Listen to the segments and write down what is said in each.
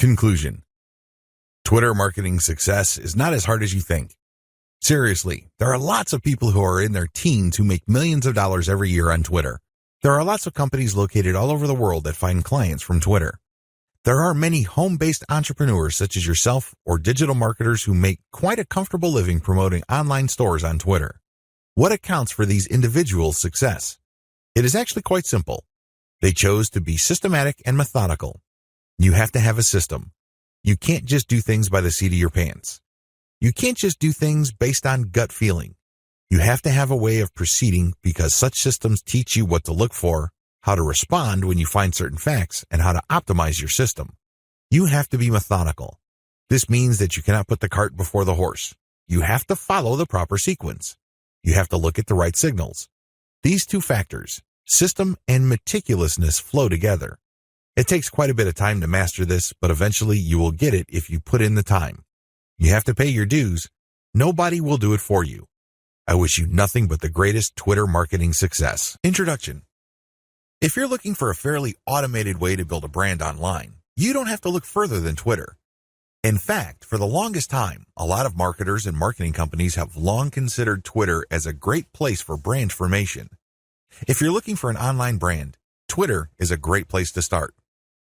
Conclusion. Twitter marketing success is not as hard as you think. Seriously, there are lots of people who are in their teens who make millions of dollars every year on Twitter. There are lots of companies located all over the world that find clients from Twitter. There are many home-based entrepreneurs such as yourself or digital marketers who make quite a comfortable living promoting online stores on Twitter. What accounts for these individuals' success? It is actually quite simple. They chose to be systematic and methodical. You have to have a system. You can't just do things by the seat of your pants. You can't just do things based on gut feeling. You have to have a way of proceeding because such systems teach you what to look for, how to respond when you find certain facts, and how to optimize your system. You have to be methodical. This means that you cannot put the cart before the horse. You have to follow the proper sequence. You have to look at the right signals. These two factors, system and meticulousness, flow together. It takes quite a bit of time to master this, but eventually you will get it if you put in the time. You have to pay your dues. Nobody will do it for you. I wish you nothing but the greatest Twitter marketing success. Introduction. If you're looking for a fairly automated way to build a brand online, you don't have to look further than Twitter. In fact, for the longest time, a lot of marketers and marketing companies have long considered Twitter as a great place for brand formation. If you're looking for an online brand, Twitter is a great place to start.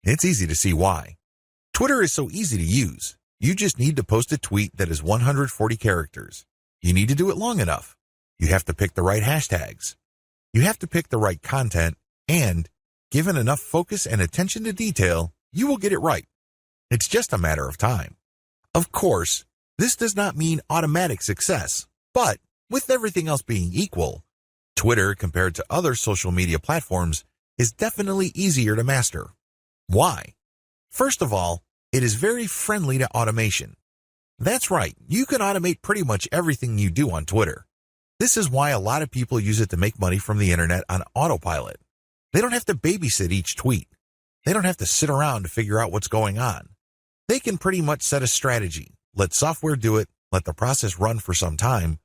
It's easy to see why. Twitter is so easy to use. You just need to post a tweet that is 140 characters. You need to do it long enough. You have to pick the right hashtags. You have to pick the right content, and given enough focus and attention to detail, you will get it right. It's just a matter of time. Of course, this does not mean automatic success, but with everything else being equal, Twitter, compared to other social media platforms, is definitely easier to master. Why? First of all, it is very friendly to automation. That's right, you can automate pretty much everything you do on Twitter. This is why a lot of people use it to make money from the internet on autopilot. They don't have to babysit each tweet. They don't have to sit around to figure out what's going on. They can pretty much set a strategy, let software do it, let the process run for some time,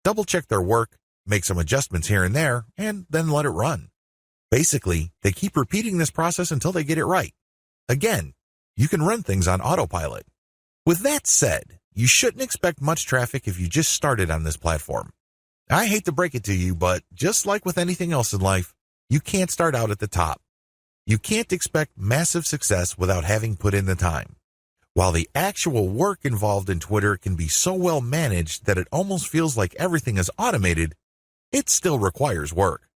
double-check their work, make some adjustments here and there, and then let it run. Basically, they keep repeating this process until they get it right. Again, you can run things on autopilot. With that said, you shouldn't expect much traffic if you just started on this platform. I hate to break it to you, but just like with anything else in life, you can't start out at the top. You can't expect massive success without having put in the time. While the actual work involved in Twitter can be so well managed that it almost feels like everything is automated, it still requires work.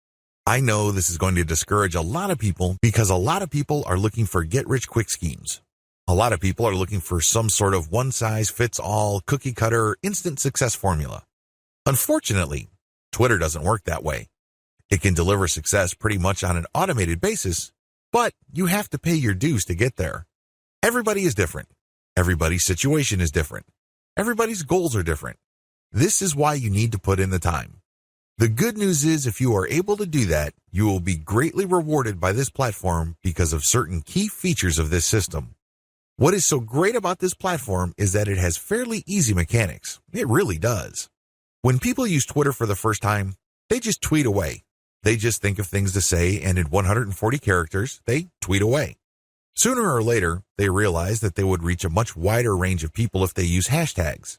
I know this is going to discourage a lot of people because a lot of people are looking for get-rich-quick schemes. A lot of people are looking for some sort of one-size-fits-all, cookie-cutter, instant success formula. Unfortunately, Twitter doesn't work that way. It can deliver success pretty much on an automated basis, but you have to pay your dues to get there. Everybody is different. Everybody's situation is different. Everybody's goals are different. This is why you need to put in the time. The good news is if you are able to do that, you will be greatly rewarded by this platform because of certain key features of this system. What is so great about this platform is that it has fairly easy mechanics. It really does. When people use Twitter for the first time, they just tweet away. They just think of things to say, and in 140 characters, they tweet away. Sooner or later, they realize that they would reach a much wider range of people if they use hashtags.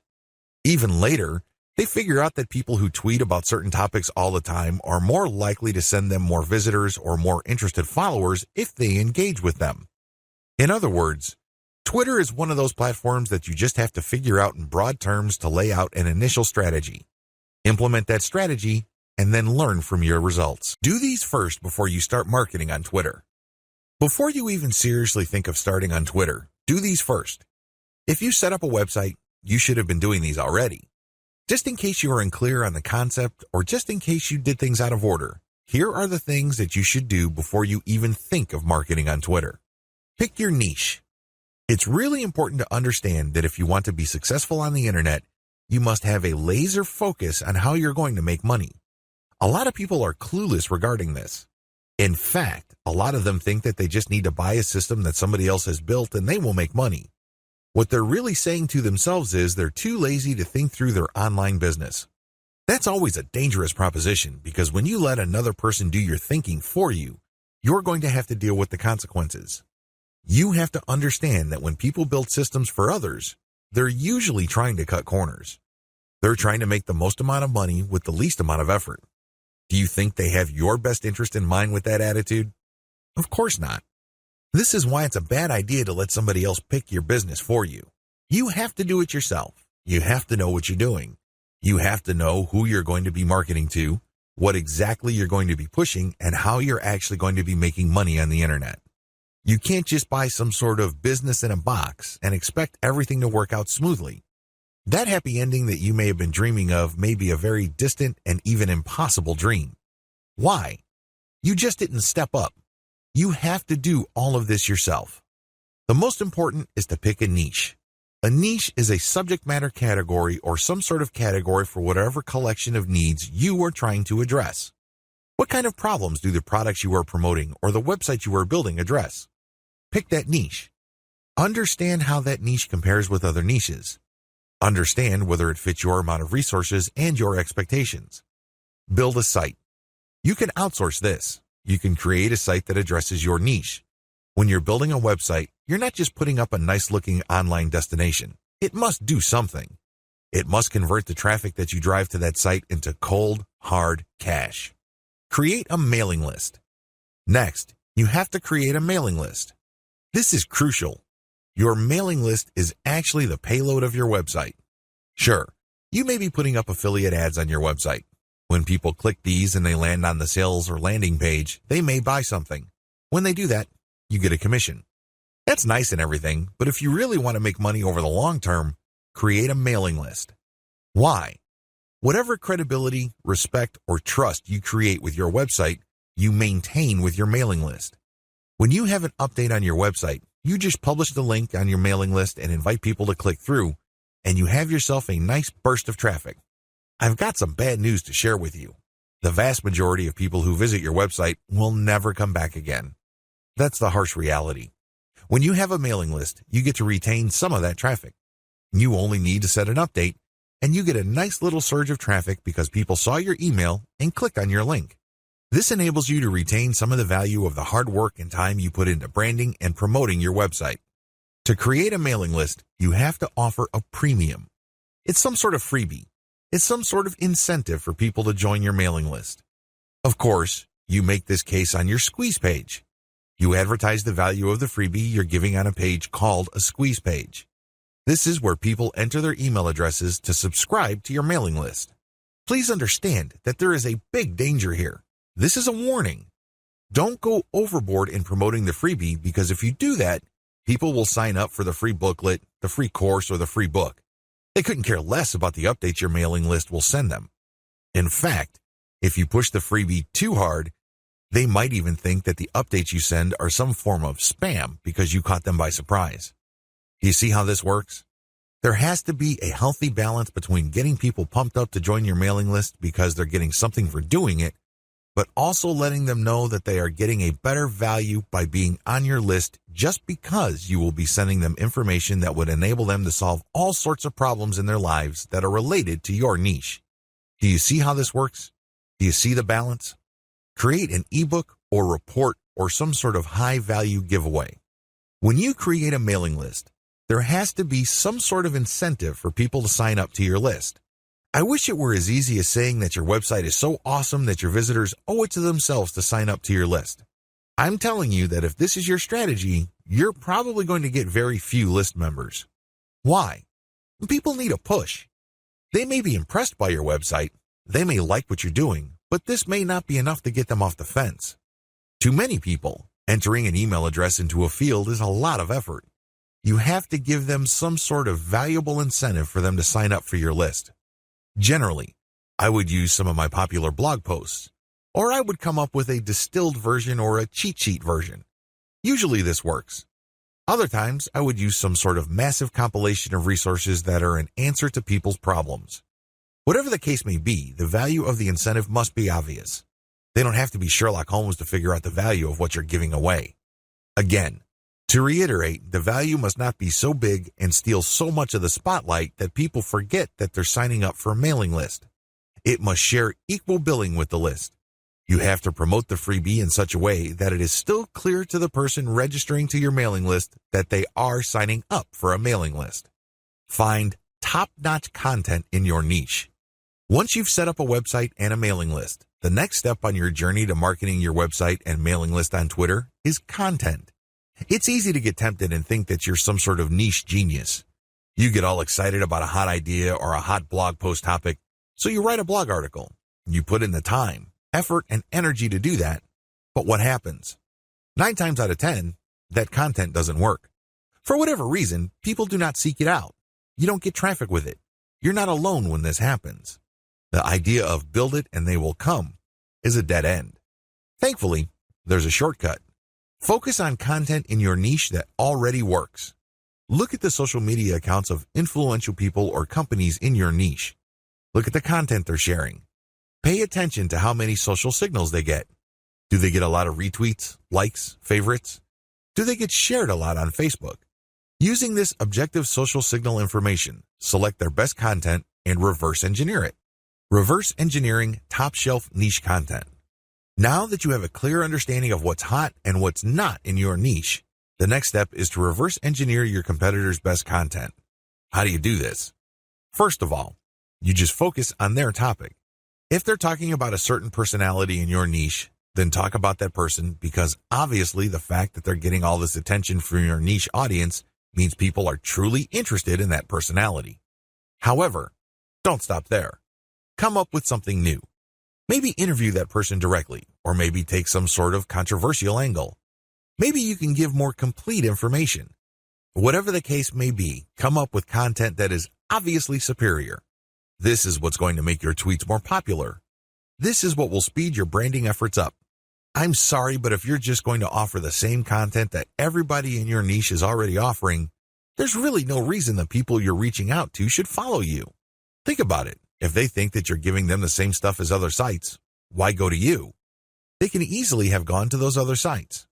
Even later, they figure out that people who tweet about certain topics all the time are more likely to send them more visitors or more interested followers if they engage with them. In other words, Twitter is one of those platforms that you just have to figure out in broad terms to lay out an initial strategy. Implement that strategy, and then learn from your results. Do these first before you start marketing on Twitter. Before you even seriously think of starting on Twitter, do these first. If you set up a website, you should have been doing these already. Just in case you are unclear on the concept or just in case you did things out of order, here are the things that you should do before you even think of marketing on Twitter. Pick your niche. It's really important to understand that if you want to be successful on the internet, you must have a laser focus on how you're going to make money. A lot of people are clueless regarding this. In fact, a lot of them think that they just need to buy a system that somebody else has built and they will make money. What they're really saying to themselves is they're too lazy to think through their online business. That's always a dangerous proposition because when you let another person do your thinking for you, you're going to have to deal with the consequences. You have to understand that when people build systems for others, they're usually trying to cut corners. They're trying to make the most amount of money with the least amount of effort. Do you think they have your best interest in mind with that attitude? Of course not. This is why it's a bad idea to let somebody else pick your business for you. You have to do it yourself. You have to know what you're doing. You have to know who you're going to be marketing to, what exactly you're going to be pushing, and how you're actually going to be making money on the internet. You can't just buy some sort of business in a box and expect everything to work out smoothly. That happy ending that you may have been dreaming of may be a very distant and even impossible dream. Why? You just didn't step up. You have to do all of this yourself. The most important is to pick a niche. A niche is a subject matter category or some sort of category for whatever collection of needs you are trying to address. What kind of problems do the products you are promoting or the website you are building address? Pick that niche. Understand how that niche compares with other niches. Understand whether it fits your amount of resources and your expectations. Build a site. You can outsource this. You can create a site that addresses your niche. When you're building a website, you're not just putting up a nice-looking online destination. It must do something. It must convert the traffic that you drive to that site into cold, hard cash. Create a mailing list. Next, you have to create a mailing list. This is crucial. Your mailing list is actually the payload of your website. Sure, you may be putting up affiliate ads on your website. When people click these and they land on the sales or landing page, they may buy something. When they do that, you get a commission. That's nice and everything, but if you really want to make money over the long term, create a mailing list. Why? Whatever credibility, respect, or trust you create with your website, you maintain with your mailing list. When you have an update on your website, you just publish the link on your mailing list and invite people to click through, and you have yourself a nice burst of traffic. I've got some bad news to share with you. The vast majority of people who visit your website will never come back again. That's the harsh reality. When you have a mailing list, you get to retain some of that traffic. You only need to set an update, and you get a nice little surge of traffic because people saw your email and click on your link. This enables you to retain some of the value of the hard work and time you put into branding and promoting your website. To create a mailing list, you have to offer a premium. It's some sort of freebie. It's some sort of incentive for people to join your mailing list. Of course, you make this case on your squeeze page. You advertise the value of the freebie you're giving on a page called a squeeze page. This is where people enter their email addresses to subscribe to your mailing list. Please understand that there is a big danger here. This is a warning. Don't go overboard in promoting the freebie because if you do that, people will sign up for the free booklet, the free course, or the free book. They couldn't care less about the updates your mailing list will send them. In fact, if you push the freebie too hard, they might even think that the updates you send are some form of spam because you caught them by surprise. Do you see how this works? There has to be a healthy balance between getting people pumped up to join your mailing list because they're getting something for doing it, but also letting them know that they are getting a better value by being on your list just because you will be sending them information that would enable them to solve all sorts of problems in their lives that are related to your niche. Do you see how this works? Do you see the balance? Create an ebook or report or some sort of high-value giveaway. When you create a mailing list, there has to be some sort of incentive for people to sign up to your list. I wish it were as easy as saying that your website is so awesome that your visitors owe it to themselves to sign up to your list. I'm telling you that if this is your strategy, you're probably going to get very few list members. Why? People need a push. They may be impressed by your website, they may like what you're doing, but this may not be enough to get them off the fence. To many people, entering an email address into a field is a lot of effort. You have to give them some sort of valuable incentive for them to sign up for your list. Generally, I would use some of my popular blog posts, or I would come up with a distilled version or a cheat sheet version. Usually this works. Other times, I would use some sort of massive compilation of resources that are an answer to people's problems. Whatever the case may be, the value of the incentive must be obvious. They don't have to be Sherlock Holmes to figure out the value of what you're giving away. Again, to reiterate, the value must not be so big and steal so much of the spotlight that people forget that they're signing up for a mailing list. It must share equal billing with the list. You have to promote the freebie in such a way that it is still clear to the person registering to your mailing list that they are signing up for a mailing list. Find top-notch content in your niche. Once you've set up a website and a mailing list, the next step on your journey to marketing your website and mailing list on Twitter is content. It's easy to get tempted and think that you're some sort of niche genius. You get all excited about a hot idea or a hot blog post topic, so you write a blog article. You put in the time, effort, and energy to do that, but what happens? 9 times out of 10, that content doesn't work. For whatever reason, people do not seek it out. You don't get traffic with it. You're not alone when this happens. The idea of build it and they will come is a dead end. Thankfully, there's a shortcut. Focus on content in your niche that already works. Look at the social media accounts of influential people or companies in your niche. Look at the content they're sharing. Pay attention to how many social signals they get. Do they get a lot of retweets, likes, favorites? Do they get shared a lot on Facebook? Using this objective social signal information, select their best content and reverse engineer it. Reverse engineering top-shelf niche content. Now that you have a clear understanding of what's hot and what's not in your niche, the next step is to reverse engineer your competitors' best content. How do you do this? First of all, you just focus on their topic. If they're talking about a certain personality in your niche, then talk about that person, because obviously the fact that they're getting all this attention from your niche audience means people are truly interested in that personality. However, don't stop there. Come up with something new. Maybe interview that person directly, or maybe take some sort of controversial angle. Maybe you can give more complete information. Whatever the case may be, come up with content that is obviously superior. This is what's going to make your tweets more popular. This is what will speed your branding efforts up. I'm sorry, but if you're just going to offer the same content that everybody in your niche is already offering, there's really no reason the people you're reaching out to should follow you. Think about it. If they think that you're giving them the same stuff as other sites, why go to you? They can easily have gone to those other sites.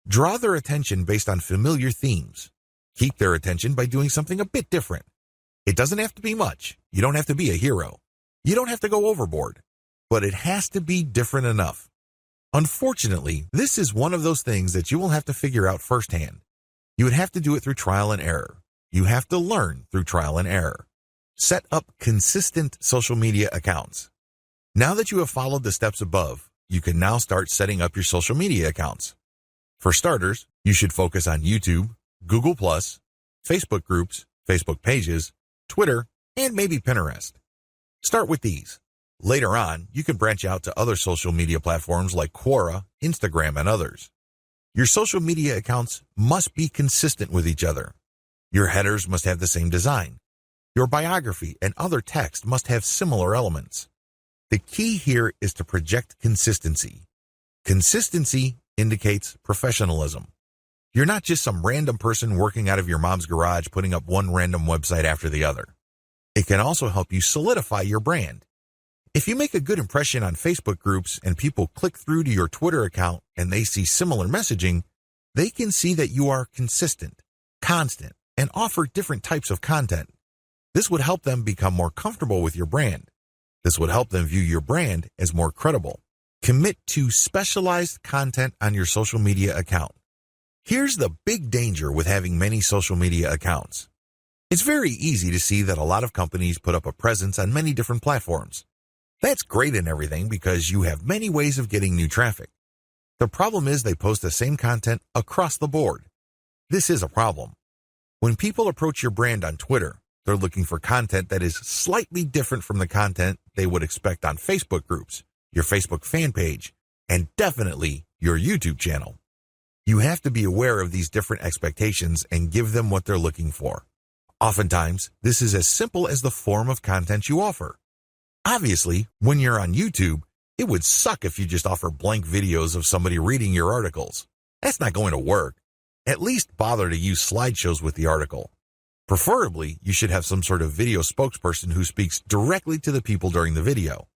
Draw their attention based on familiar themes. Keep their attention by doing something a bit different. It doesn't have to be much. You don't have to be a hero. You don't have to go overboard. But it has to be different enough. Unfortunately, this is one of those things that you will have to figure out firsthand. You would have to do it through trial and error. You have to learn through trial and error. Set up consistent social media accounts. Now that you have followed the steps above, you can now start setting up your social media accounts. For starters, you should focus on YouTube, Google+, Facebook groups, Facebook pages, Twitter, and maybe Pinterest. Start with these. Later on, you can branch out to other social media platforms like Quora, Instagram, and others. Your social media accounts must be consistent with each other. Your headers must have the same design. Your biography and other text must have similar elements. The key here is to project consistency. Consistency indicates professionalism. You're not just some random person working out of your mom's garage putting up one random website after the other. It can also help you solidify your brand. If you make a good impression on Facebook groups and people click through to your Twitter account and they see similar messaging, they can see that you are consistent, constant, and offer different types of content. This would help them become more comfortable with your brand. This would help them view your brand as more credible. Commit to specialized content on your social media account. Here's the big danger with having many social media accounts. It's very easy to see that a lot of companies put up a presence on many different platforms. That's great and everything because you have many ways of getting new traffic. The problem is they post the same content across the board. This is a problem. When people approach your brand on Twitter, they're looking for content that is slightly different from the content they would expect on Facebook groups, your Facebook fan page, and definitely your YouTube channel. You have to be aware of these different expectations and give them what they're looking for. Oftentimes, this is as simple as the form of content you offer. Obviously, when you're on YouTube, it would suck if you just offer blank videos of somebody reading your articles. That's not going to work. At least bother to use slideshows with the article. Preferably, you should have some sort of video spokesperson who speaks directly to the people during the video.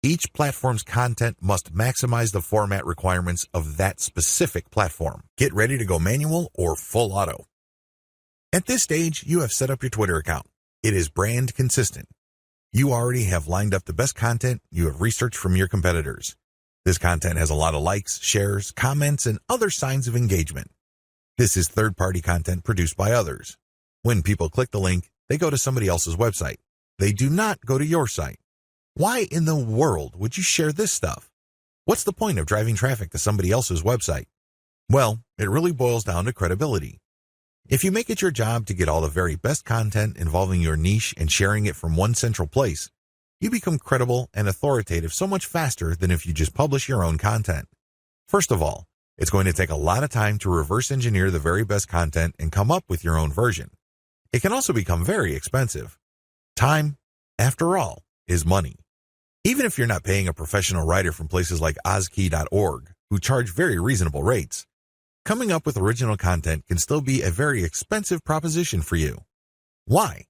Each platform's content must maximize the format requirements of that specific platform. Get ready to go manual or full auto. At this stage, you have set up your Twitter account. It is brand consistent. You already have lined up the best content you have researched from your competitors. This content has a lot of likes, shares, comments, and other signs of engagement. This is third-party content produced by others. When people click the link, they go to somebody else's website. They do not go to your site. Why in the world would you share this stuff? What's the point of driving traffic to somebody else's website? Well, it really boils down to credibility. If you make it your job to get all the very best content involving your niche and sharing it from one central place, you become credible and authoritative so much faster than if you just publish your own content. First of all, it's going to take a lot of time to reverse engineer the very best content and come up with your own version. It can also become very expensive. Time, after all, is money. Even if you're not paying a professional writer from places like Ozkey.org, who charge very reasonable rates, coming up with original content can still be a very expensive proposition for you. Why?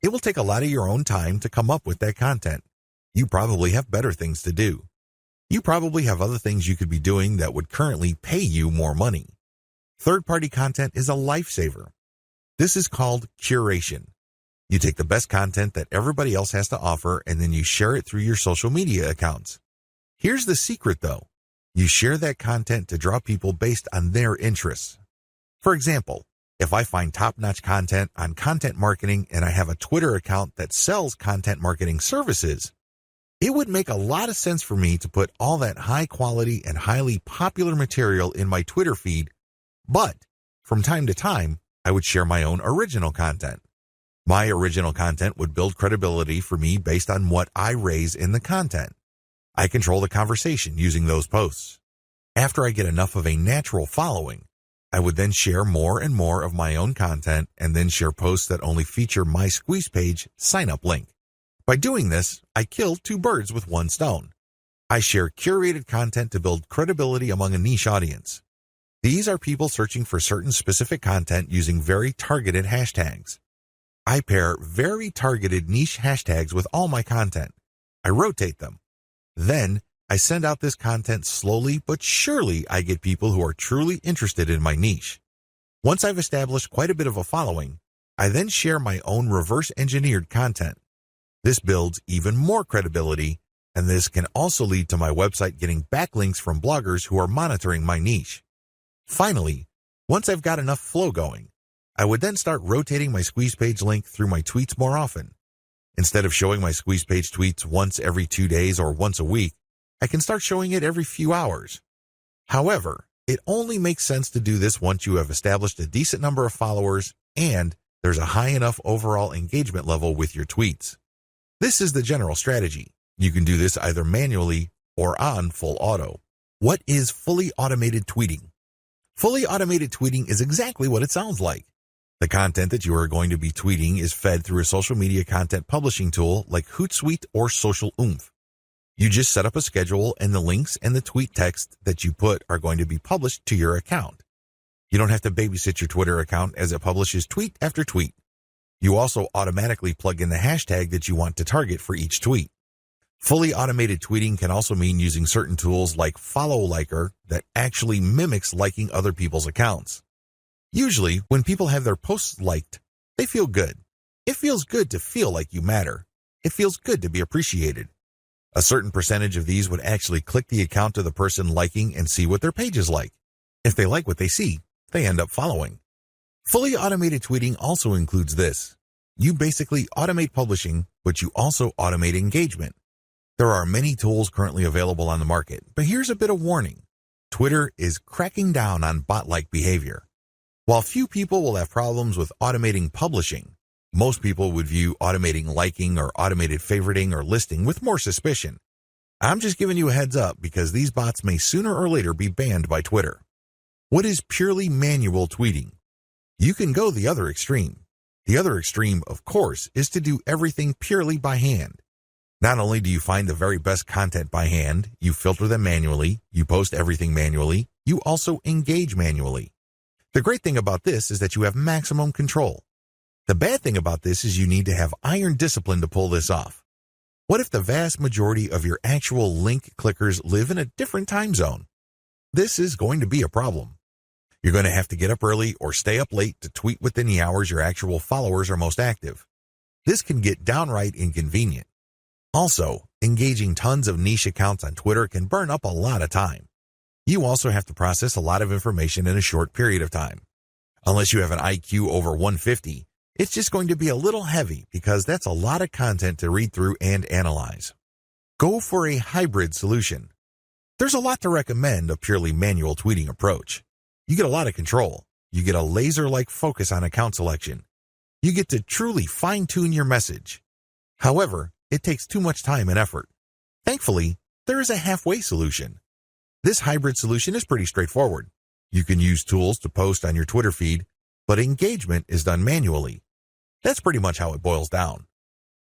It will take a lot of your own time to come up with that content. You probably have better things to do. You probably have other things you could be doing that would currently pay you more money. Third-party content is a lifesaver. This is called curation. You take the best content that everybody else has to offer and then you share it through your social media accounts. Here's the secret though. You share that content to draw people based on their interests. For example, if I find top-notch content on content marketing and I have a Twitter account that sells content marketing services, it would make a lot of sense for me to put all that high-quality and highly popular material in my Twitter feed, but from time to time, I would share my own original content. My original content would build credibility for me based on what I raise in the content. I control the conversation using those posts. After I get enough of a natural following, I would then share more and more of my own content and then share posts that only feature my Squeeze Page sign-up link. By doing this, I kill two birds with one stone. I share curated content to build credibility among a niche audience. These are people searching for certain specific content using very targeted hashtags. I pair very targeted niche hashtags with all my content. I rotate them. Then, I send out this content slowly but surely. I get people who are truly interested in my niche. Once I've established quite a bit of a following, I then share my own reverse-engineered content. This builds even more credibility, and this can also lead to my website getting backlinks from bloggers who are monitoring my niche. Finally, once I've got enough flow going, I would then start rotating my Squeeze Page link through my tweets more often. Instead of showing my Squeeze Page tweets once every 2 days or once a week, I can start showing it every few hours. However, it only makes sense to do this once you have established a decent number of followers and there's a high enough overall engagement level with your tweets. This is the general strategy. You can do this either manually or on full auto. What is fully automated tweeting? Fully automated tweeting is exactly what it sounds like. The content that you are going to be tweeting is fed through a social media content publishing tool like Hootsuite or Social Oomph. You just set up a schedule and the links and the tweet text that you put are going to be published to your account. You don't have to babysit your Twitter account as it publishes tweet after tweet. You also automatically plug in the hashtag that you want to target for each tweet. Fully automated tweeting can also mean using certain tools like Follow Liker that actually mimics liking other people's accounts. Usually, when people have their posts liked, they feel good. It feels good to feel like you matter. It feels good to be appreciated. A certain percentage of these would actually click the account of the person liking and see what their page is like. If they like what they see, they end up following. Fully automated tweeting also includes this. You basically automate publishing, but you also automate engagement. There are many tools currently available on the market, but here's a bit of warning. Twitter is cracking down on bot-like behavior. While few people will have problems with automating publishing, most people would view automating liking or automated favoriting or listing with more suspicion. I'm just giving you a heads up because these bots may sooner or later be banned by Twitter. What is purely manual tweeting? You can go the other extreme. The other extreme, of course, is to do everything purely by hand. Not only do you find the very best content by hand, you filter them manually, you post everything manually, you also engage manually. The great thing about this is that you have maximum control. The bad thing about this is you need to have iron discipline to pull this off. What if the vast majority of your actual link clickers live in a different time zone? This is going to be a problem. You're going to have to get up early or stay up late to tweet within the hours your actual followers are most active. This can get downright inconvenient. Also, Engaging tons of niche accounts on Twitter can burn up a lot of time. You also have to process a lot of information in a short period of time. Unless you have an IQ over 150, it's just going to be a little heavy because that's a lot of content to read through and analyze. Go for a hybrid solution. There's a lot to recommend a purely manual tweeting approach. You get a lot of control. You get a laser-like focus on account selection. You get to truly fine-tune your message. However, it takes too much time and effort. Thankfully, there is a halfway solution. This hybrid solution is pretty straightforward. You can use tools to post on your Twitter feed, but engagement is done manually. That's pretty much how it boils down.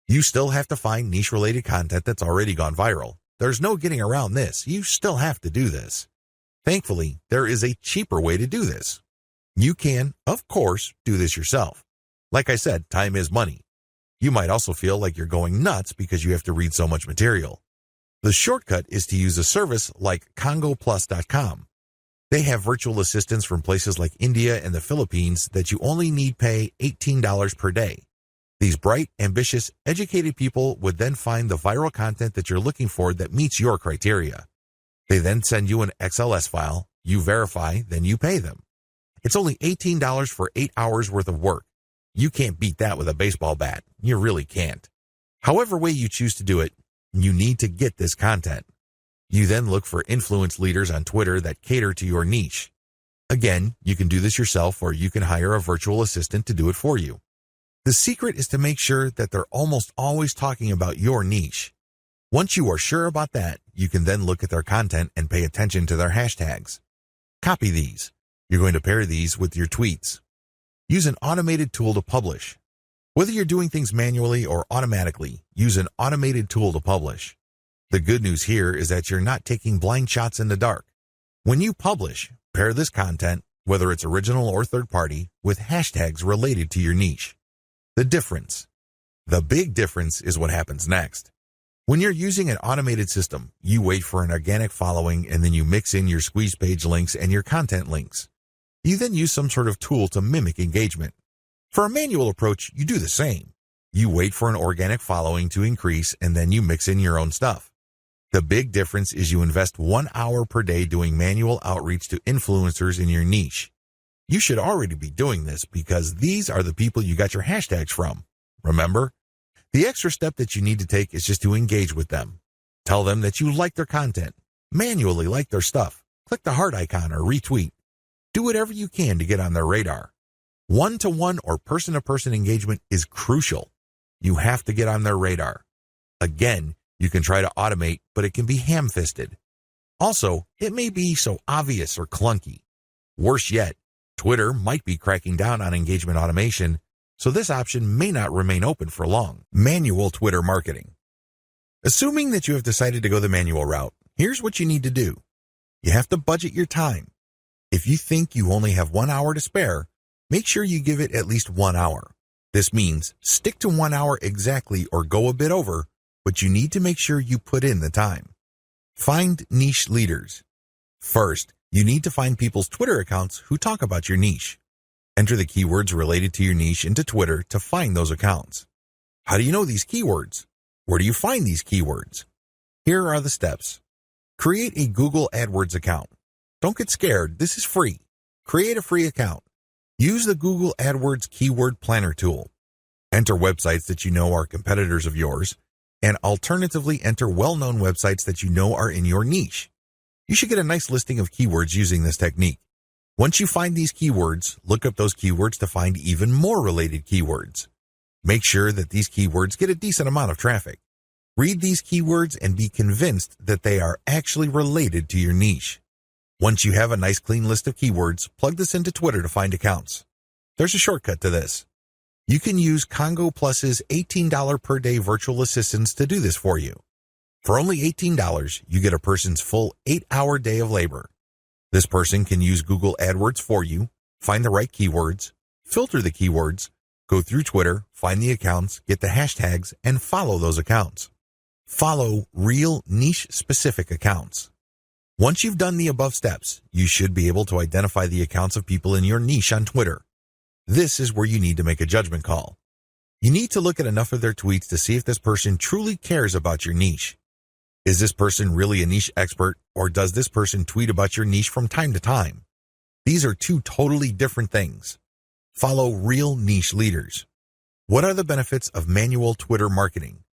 You still have to find niche-related content that's already gone viral. There's no getting around this. You still have to do this. Thankfully, there is a cheaper way to do this. You can, of course, do this yourself. Like I said, time is money. You might also feel like you're going nuts because you have to read so much material. The shortcut is to use a service like congoplus.com. They have virtual assistants from places like India and the Philippines that you only need pay $18 per day. These bright, ambitious, educated people would then find the viral content that you're looking for that meets your criteria. They then send you an XLS file, you verify, then you pay them. It's only $18 for 8 hours worth of work. You can't beat that with a baseball bat. You really can't. However way you choose to do it, you need to get this content. You then look for influence leaders on Twitter that cater to your niche. Again, you can do this yourself or you can hire a virtual assistant to do it for you. The secret is to make sure that they're almost always talking about your niche. Once you are sure about that, you can then look at their content and pay attention to their hashtags. Copy these. You're going to pair these with your tweets. Use an automated tool to publish. Whether you're doing things manually or automatically, use an automated tool to publish. The good news here is that you're not taking blind shots in the dark. When you publish, pair this content, whether it's original or third-party, with hashtags related to your niche. The big difference is what happens next. When you're using an automated system, you wait for an organic following and then you mix in your squeeze page links and your content links. You then use some sort of tool to mimic engagement. For a manual approach, you do the same. You wait for an organic following to increase and then you mix in your own stuff. The big difference is you invest 1 hour per day doing manual outreach to influencers in your niche. You should already be doing this because these are the people you got your hashtags from. Remember? The extra step that you need to take is just to engage with them. Tell them that you like their content. Manually like their stuff. Click the heart icon or retweet. Do whatever you can to get on their radar. One-to-one or person-to-person engagement is crucial. You have to get on their radar. Again, you can try to automate, but it can be ham-fisted. Also, it may be so obvious or clunky. Worse yet, Twitter might be cracking down on engagement automation, so this option may not remain open for long. Manual Twitter marketing. Assuming that you have decided to go the manual route, here's what you need to do. You have to budget your time. If you think you only have 1 hour to spare, make sure you give it at least 1 hour. This means stick to 1 hour exactly or go a bit over, but you need to make sure you put in the time. Find niche leaders. First, you need to find people's Twitter accounts who talk about your niche. Enter the keywords related to your niche into Twitter to find those accounts. How do you know these keywords? Where do you find these keywords? Here are the steps. Create a Google AdWords account. Don't get scared, this is free. Create a free account. Use the Google AdWords Keyword Planner tool. Enter websites that you know are competitors of yours, and alternatively enter well-known websites that you know are in your niche. You should get a nice listing of keywords using this technique. Once you find these keywords, look up those keywords to find even more related keywords. Make sure that these keywords get a decent amount of traffic. Read these keywords and be convinced that they are actually related to your niche. Once you have a nice clean list of keywords, plug this into Twitter to find accounts. There's a shortcut to this. You can use Congo Plus's $18 per day virtual assistants to do this for you. For only $18, you get a person's full 8-hour day of labor. This person can use Google AdWords for you, find the right keywords, filter the keywords, go through Twitter, find the accounts, get the hashtags, and follow those accounts. Follow real niche-specific accounts. Once you've done the above steps, you should be able to identify the accounts of people in your niche on Twitter. This is where you need to make a judgment call. You need to look at enough of their tweets to see if this person truly cares about your niche. Is this person really a niche expert, or does this person tweet about your niche from time to time? These are two totally different things. Follow real niche leaders. What are the benefits of manual Twitter marketing?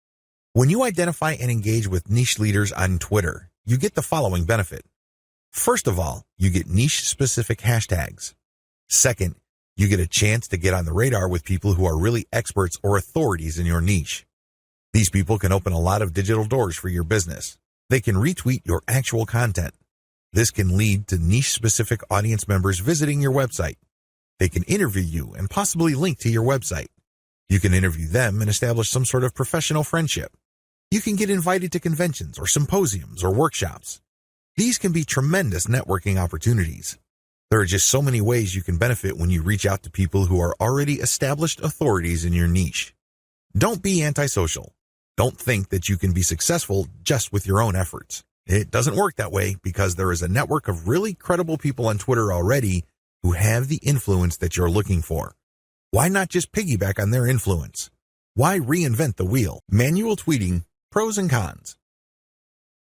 When you identify and engage with niche leaders on Twitter, you get the following benefit. First of all, you get niche-specific hashtags. Second, you get a chance to get on the radar with people who are really experts or authorities in your niche. These people can open a lot of digital doors for your business. They can retweet your actual content. This can lead to niche-specific audience members visiting your website. They can interview you and possibly link to your website. You can interview them and establish some sort of professional friendship. You can get invited to conventions or symposiums or workshops. These can be tremendous networking opportunities. There are just so many ways you can benefit when you reach out to people who are already established authorities in your niche. Don't be antisocial. Don't think that you can be successful just with your own efforts. It doesn't work that way because there is a network of really credible people on Twitter already who have the influence that you're looking for. Why not just piggyback on their influence? Why reinvent the wheel? Manual tweeting, pros and cons.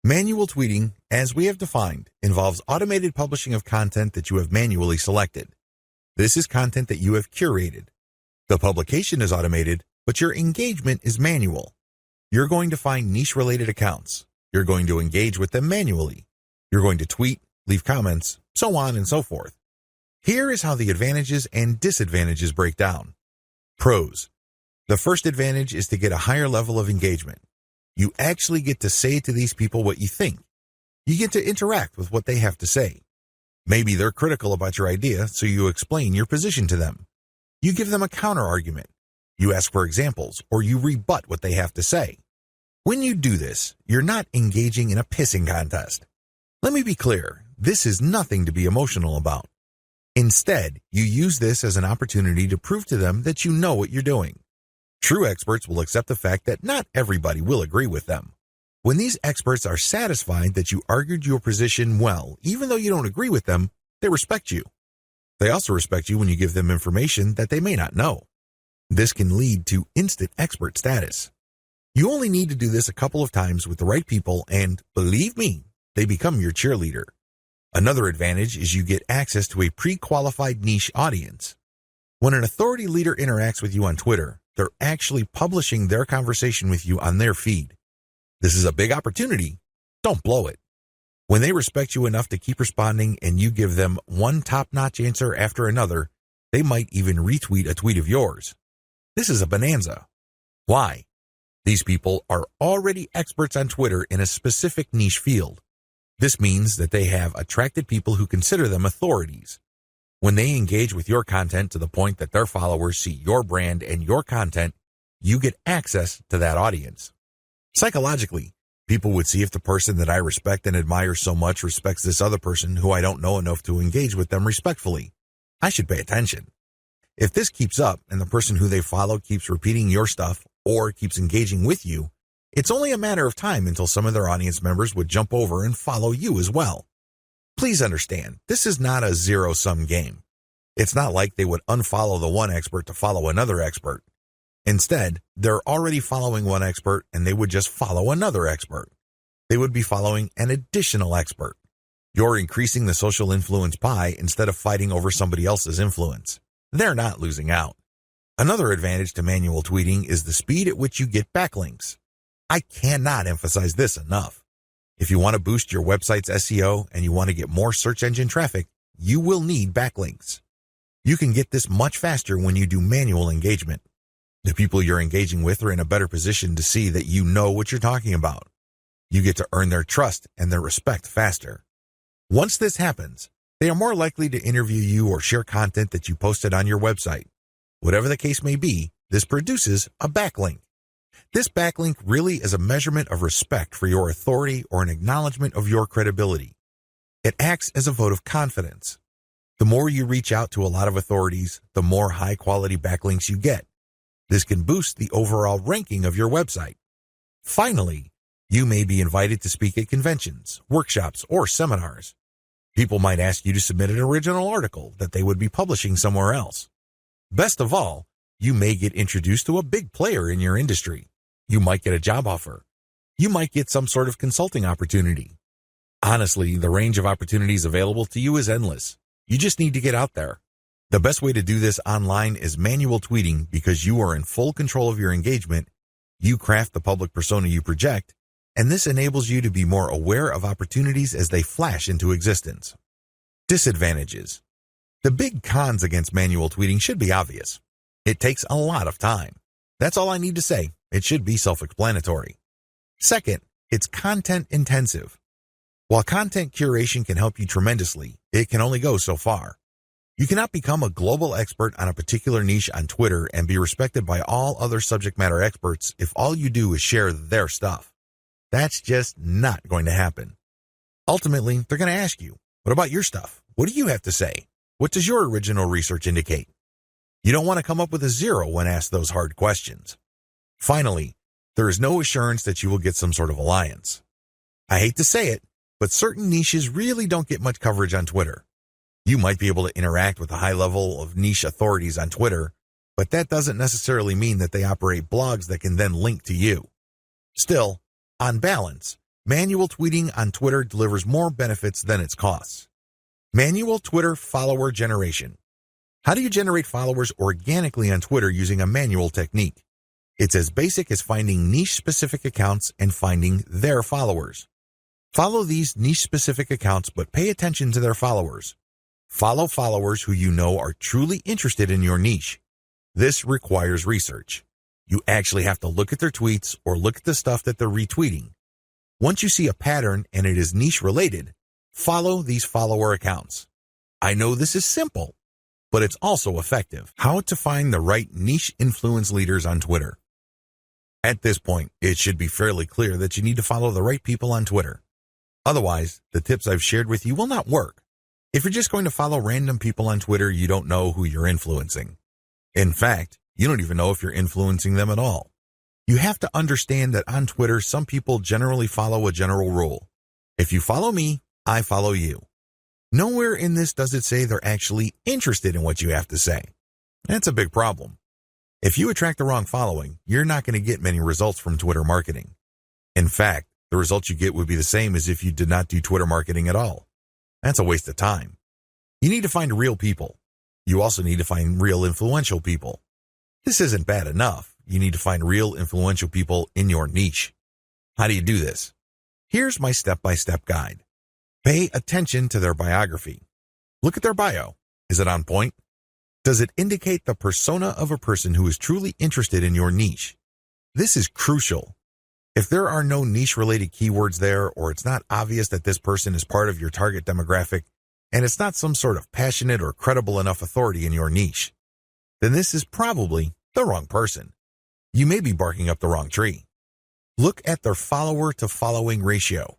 Manual tweeting, as we have defined, involves automated publishing of content that you have manually selected. This is content that you have curated. The publication is automated, but your engagement is manual. You're going to find niche-related accounts. You're going to engage with them manually. You're going to tweet, leave comments, so on and so forth. Here is how the advantages and disadvantages break down. Pros. The first advantage is to get a higher level of engagement. You actually get to say to these people what you think. You get to interact with what they have to say. Maybe they're critical about your idea, so you explain your position to them. You give them a counter-argument. You ask for examples, or you rebut what they have to say. When you do this, you're not engaging in a pissing contest. Let me be clear, this is nothing to be emotional about. Instead, you use this as an opportunity to prove to them that you know what you're doing. True experts will accept the fact that not everybody will agree with them. When these experts are satisfied that you argued your position well, even though you don't agree with them, they respect you. They also respect you when you give them information that they may not know. This can lead to instant expert status. You only need to do this a couple of times with the right people and, believe me, they become your cheerleader. Another advantage is you get access to a pre-qualified niche audience. When an authority leader interacts with you on Twitter, they're actually publishing their conversation with you on their feed. This is a big opportunity. Don't blow it. When they respect you enough to keep responding and you give them one top-notch answer after another, they might even retweet a tweet of yours. This is a bonanza. Why? These people are already experts on Twitter in a specific niche field. This means that they have attracted people who consider them authorities. When they engage with your content to the point that their followers see your brand and your content, you get access to that audience. Psychologically, people would see if the person that I respect and admire so much respects this other person who I don't know enough to engage with them respectfully. I should pay attention. If this keeps up and the person who they follow keeps repeating your stuff or keeps engaging with you, it's only a matter of time until some of their audience members would jump over and follow you as well. Please understand, this is not a zero-sum game. It's not like they would unfollow the one expert to follow another expert. Instead, they're already following one expert and they would just follow another expert. They would be following an additional expert. You're increasing the social influence pie instead of fighting over somebody else's influence. They're not losing out. Another advantage to manual tweeting is the speed at which you get backlinks. I cannot emphasize this enough. If you want to boost your website's SEO and you want to get more search engine traffic, you will need backlinks. You can get this much faster when you do manual engagement. The people you're engaging with are in a better position to see that you know what you're talking about. You get to earn their trust and their respect faster. Once this happens, they are more likely to interview you or share content that you posted on your website. Whatever the case may be, this produces a backlink. This backlink really is a measurement of respect for your authority or an acknowledgement of your credibility. It acts as a vote of confidence. The more you reach out to a lot of authorities, the more high-quality backlinks you get. This can boost the overall ranking of your website. Finally, you may be invited to speak at conventions, workshops, or seminars. People might ask you to submit an original article that they would be publishing somewhere else. Best of all, you may get introduced to a big player in your industry. You might get a job offer. You might get some sort of consulting opportunity. Honestly, the range of opportunities available to you is endless. You just need to get out there. The best way to do this online is manual tweeting because you are in full control of your engagement, you craft the public persona you project, and this enables you to be more aware of opportunities as they flash into existence. Disadvantages. The big cons against manual tweeting should be obvious. It takes a lot of time. That's all I need to say. It should be self-explanatory. Second, it's content intensive. While content curation can help you tremendously, it can only go so far. You cannot become a global expert on a particular niche on Twitter and be respected by all other subject matter experts if all you do is share their stuff. That's just not going to happen. Ultimately, they're going to ask you, what about your stuff? What do you have to say? What does your original research indicate? You don't want to come up with a zero when asked those hard questions. Finally, there is no assurance that you will get some sort of alliance. I hate to say it, but certain niches really don't get much coverage on Twitter. You might be able to interact with a high level of niche authorities on Twitter, but that doesn't necessarily mean that they operate blogs that can then link to you. Still, on balance, manual tweeting on Twitter delivers more benefits than its costs. Manual Twitter follower generation. How do you generate followers organically on Twitter using a manual technique? It's as basic as finding niche-specific accounts and finding their followers. Follow these niche-specific accounts, but pay attention to their followers. Follow followers who you know are truly interested in your niche. This requires research. You actually have to look at their tweets or look at the stuff that they're retweeting. Once you see a pattern and it is niche-related, follow these follower accounts. I know this is simple, but it's also effective. How to find the right niche influence leaders on Twitter. At this point, it should be fairly clear that you need to follow the right people on Twitter. Otherwise, the tips I've shared with you will not work. If you're just going to follow random people on Twitter, you don't know who you're influencing. In fact, you don't even know if you're influencing them at all. You have to understand that on Twitter, some people generally follow a general rule. If you follow me, I follow you. Nowhere in this does it say they're actually interested in what you have to say. That's a big problem. If you attract the wrong following, you're not going to get many results from Twitter marketing. In fact, the results you get would be the same as if you did not do Twitter marketing at all. That's a waste of time. You need to find real people. You also need to find real influential people. This isn't bad enough. You need to find real influential people in your niche. How do you do this? Here's my step-by-step guide. Pay attention to their biography. Look at their bio. Is it on point? Does it indicate the persona of a person who is truly interested in your niche? This is crucial. If there are no niche-related keywords there, or it's not obvious that this person is part of your target demographic, and it's not some sort of passionate or credible enough authority in your niche, then this is probably the wrong person. You may be barking up the wrong tree. Look at their follower-to-following ratio.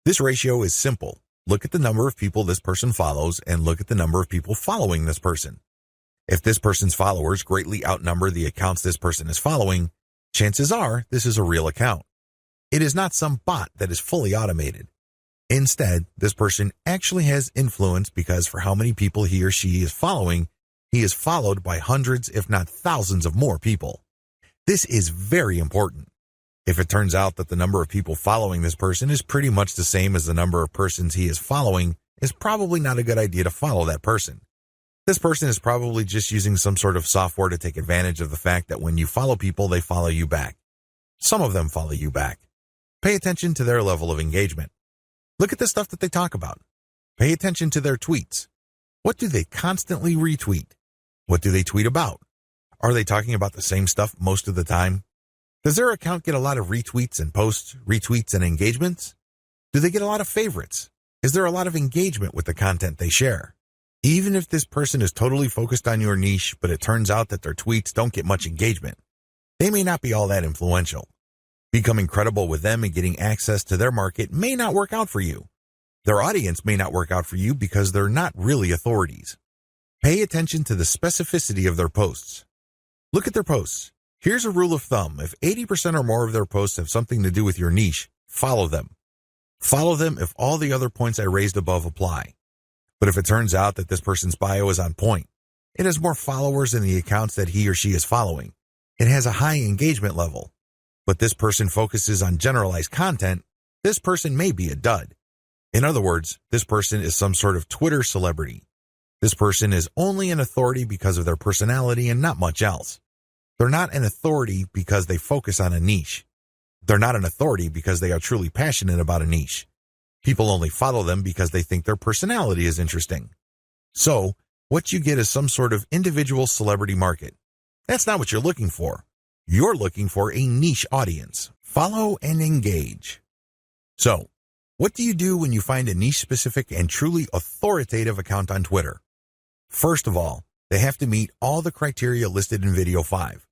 This ratio is simple. Look at the number of people this person follows and look at the number of people following this person. If this person's followers greatly outnumber the accounts this person is following, chances are this is a real account. It is not some bot that is fully automated. Instead, this person actually has influence because for how many people he or she is following, he is followed by hundreds, if not thousands of more people. This is very important. If it turns out that the number of people following this person is pretty much the same as the number of persons he is following, it's probably not a good idea to follow that person. This person is probably just using some sort of software to take advantage of the fact that when you follow people, they follow you back. Some of them follow you back. Pay attention to their level of engagement. Look at the stuff that they talk about. Pay attention to their tweets. What do they constantly retweet? What do they tweet about? Are they talking about the same stuff most of the time? Does their account get a lot of retweets and posts, retweets and engagements? Do they get a lot of favorites? Is there a lot of engagement with the content they share? Even if this person is totally focused on your niche, but it turns out that their tweets don't get much engagement, they may not be all that influential. Becoming credible with them and getting access to their market may not work out for you. Their audience may not work out for you because they're not really authorities. Pay attention to the specificity of their posts. Look at their posts. Here's a rule of thumb. If 80% or more of their posts have something to do with your niche, follow them. Follow them if all the other points I raised above apply. But if it turns out that this person's bio is on point, it has more followers than the accounts that he or she is following, it has a high engagement level, but this person focuses on generalized content, this person may be a dud. In other words, this person is some sort of Twitter celebrity. This person is only an authority because of their personality and not much else. They're not an authority because they focus on a niche. They're not an authority because they are truly passionate about a niche. People only follow them because they think their personality is interesting. So, what you get is some sort of individual celebrity market. That's not what you're looking for. You're looking for a niche audience. Follow and engage. So, what do you do when you find a niche-specific and truly authoritative account on Twitter? First of all, they have to meet all the criteria listed in video 5.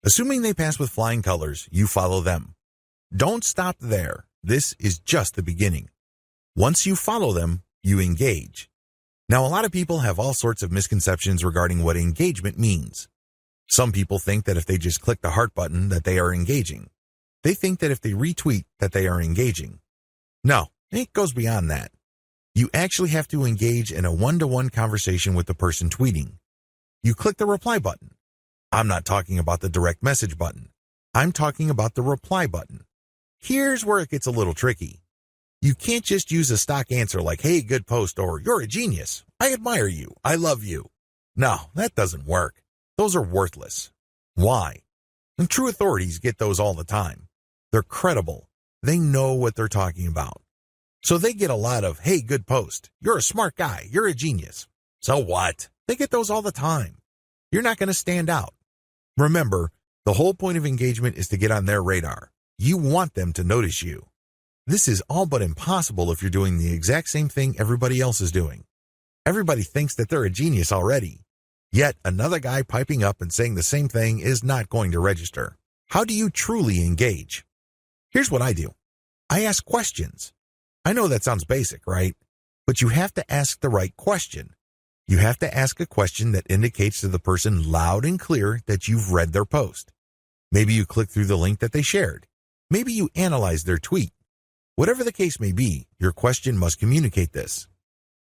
Assuming they pass with flying colors, you follow them. Don't stop there. This is just the beginning. Once you follow them, you engage. Now, a lot of people have all sorts of misconceptions regarding what engagement means. Some people think that if they just click the heart button that they are engaging. They think that if they retweet that they are engaging. No, it goes beyond that. You actually have to engage in a one-to-one conversation with the person tweeting. You click the reply button. I'm not talking about the direct message button. I'm talking about the reply button. Here's where it gets a little tricky. You can't just use a stock answer like, hey, good post, or you're a genius. I admire you. I love you. No, that doesn't work. Those are worthless. Why? And true authorities get those all the time. They're credible. They know what they're talking about. So they get a lot of, hey, good post. You're a smart guy. You're a genius. So what? They get those all the time. You're not going to stand out. Remember, the whole point of engagement is to get on their radar. You want them to notice you. This is all but impossible if you're doing the exact same thing everybody else is doing. Everybody thinks that they're a genius already. Yet another guy piping up and saying the same thing is not going to register. How do you truly engage? Here's what I do. I ask questions. I know that sounds basic, right? But you have to ask the right question. You have to ask a question that indicates to the person loud and clear that you've read their post. Maybe you click through the link that they shared. Maybe you analyze their tweet. Whatever the case may be, your question must communicate this.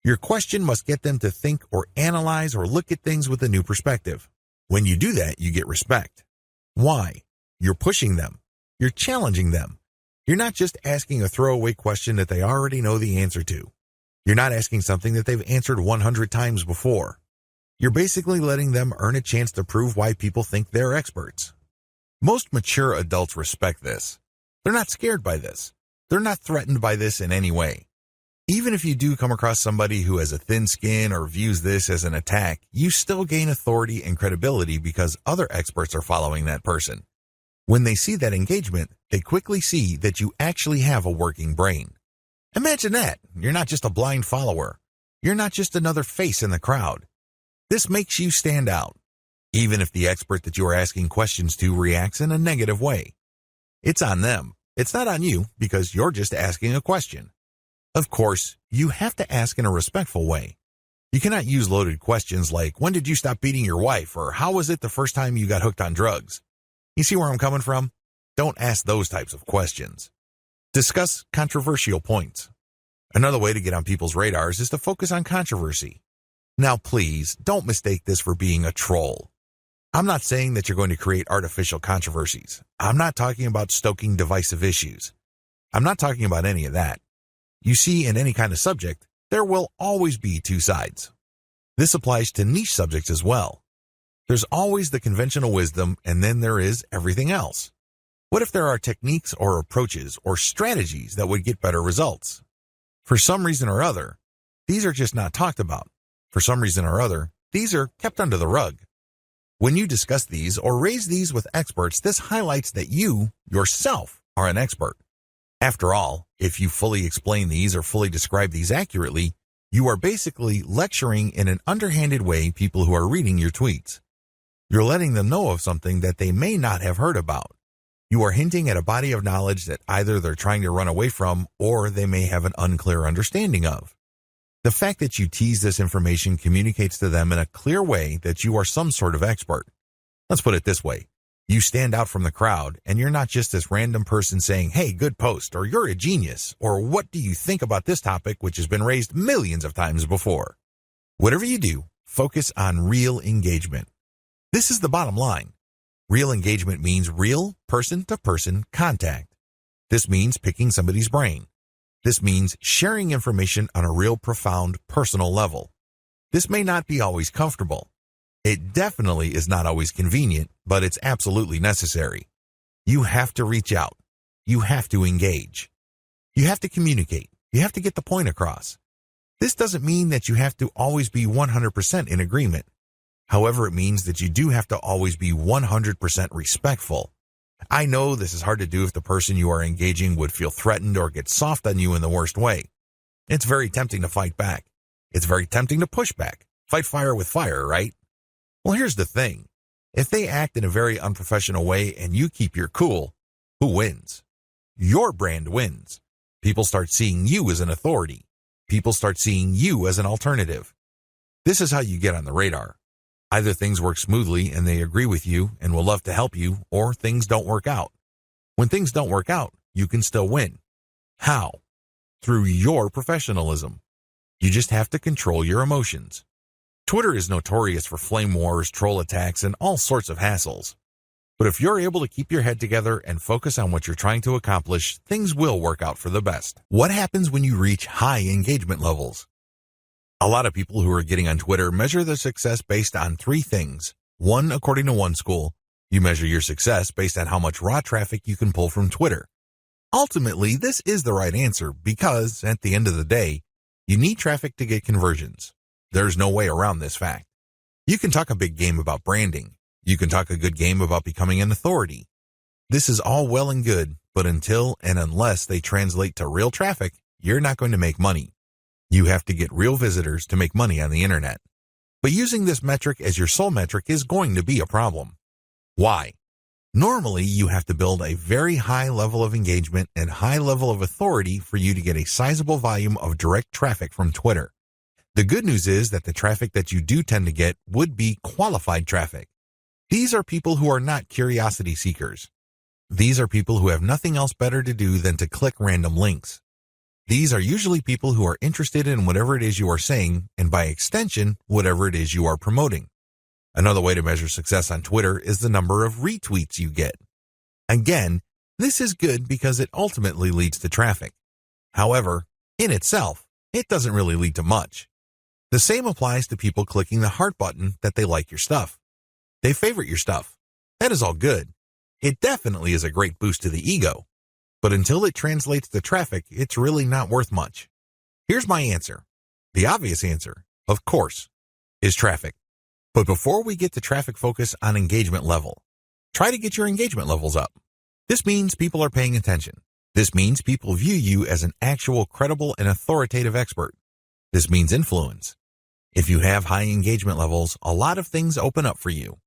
Your question must get them to think or analyze or look at things with a new perspective. When you do that, you get respect. Why? You're pushing them. You're challenging them. You're not just asking a throwaway question that they already know the answer to. You're not asking something that they've answered 100 times before. You're basically letting them earn a chance to prove why people think they're experts. Most mature adults respect this. They're not scared by this. They're not threatened by this in any way. Even if you do come across somebody who has a thin skin or views this as an attack, you still gain authority and credibility because other experts are following that person. When they see that engagement, they quickly see that you actually have a working brain. Imagine that. You're not just a blind follower. You're not just another face in the crowd. This makes you stand out, even if the expert that you are asking questions to reacts in a negative way. It's on them. It's not on you because you're just asking a question. Of course, you have to ask in a respectful way. You cannot use loaded questions like, when did you stop beating your wife? Or how was it the first time you got hooked on drugs? You see where I'm coming from? Don't ask those types of questions. Discuss controversial points. Another way to get on people's radars is to focus on controversy. Now, please, don't mistake this for being a troll. I'm not saying that you're going to create artificial controversies. I'm not talking about stoking divisive issues. I'm not talking about any of that. You see, in any kind of subject, there will always be two sides. This applies to niche subjects as well. There's always the conventional wisdom, and then there is everything else. What if there are techniques or approaches or strategies that would get better results? For some reason or other, these are just not talked about. For some reason or other, these are kept under the rug. When you discuss these or raise these with experts, this highlights that you, yourself, are an expert. After all, if you fully explain these or fully describe these accurately, you are basically lecturing in an underhanded way people who are reading your tweets. You're letting them know of something that they may not have heard about. You are hinting at a body of knowledge that either they're trying to run away from or they may have an unclear understanding of. The fact that you tease this information communicates to them in a clear way that you are some sort of expert. Let's put it this way. You stand out from the crowd, and you're not just this random person saying, hey, good post, or you're a genius, or what do you think about this topic which has been raised millions of times before. Whatever you do, focus on real engagement. This is the bottom line. Real engagement means real person-to-person contact. This means picking somebody's brain. This means sharing information on a real profound personal level. This may not be always comfortable. It definitely is not always convenient, but it's absolutely necessary. You have to reach out. You have to engage. You have to communicate. You have to get the point across. This doesn't mean that you have to always be 100% in agreement. However, it means that you do have to always be 100% respectful. I know this is hard to do if the person you are engaging would feel threatened or get soft on you in the worst way. It's very tempting to fight back. It's very tempting to push back. Fight fire with fire, right? Well, here's the thing. If they act in a very unprofessional way and you keep your cool, who wins? Your brand wins. People start seeing you as an authority. People start seeing you as an alternative. This is how you get on the radar. Either things work smoothly and they agree with you and will love to help you, or things don't work out. When things don't work out, you can still win. How? Through your professionalism. You just have to control your emotions. Twitter is notorious for flame wars, troll attacks, and all sorts of hassles. But if you're able to keep your head together and focus on what you're trying to accomplish, things will work out for the best. What happens when you reach high engagement levels? A lot of people who are getting on Twitter measure their success based on three things. One, according to one school, you measure your success based on how much raw traffic you can pull from Twitter. Ultimately, this is the right answer because, at the end of the day, you need traffic to get conversions. There's no way around this fact. You can talk a big game about branding. You can talk a good game about becoming an authority. This is all well and good, but until and unless they translate to real traffic, you're not going to make money. You have to get real visitors to make money on the internet. But using this metric as your sole metric is going to be a problem. Why? Normally, you have to build a very high level of engagement and high level of authority for you to get a sizable volume of direct traffic from Twitter. The good news is that the traffic that you do tend to get would be qualified traffic. These are people who are not curiosity seekers. These are people who have nothing else better to do than to click random links. These are usually people who are interested in whatever it is you are saying, and by extension, whatever it is you are promoting. Another way to measure success on Twitter is the number of retweets you get. Again, this is good because it ultimately leads to traffic. However, in itself, it doesn't really lead to much. The same applies to people clicking the heart button that they like your stuff. They favorite your stuff. That is all good. It definitely is a great boost to the ego. But until it translates to traffic, it's really not worth much. Here's my answer. The obvious answer, of course, is traffic. But before we get to traffic, focus on engagement level. Try to get your engagement levels up. This means people are paying attention. This means people view you as an actual credible and authoritative expert. This means influence. If you have high engagement levels, a lot of things open up for you.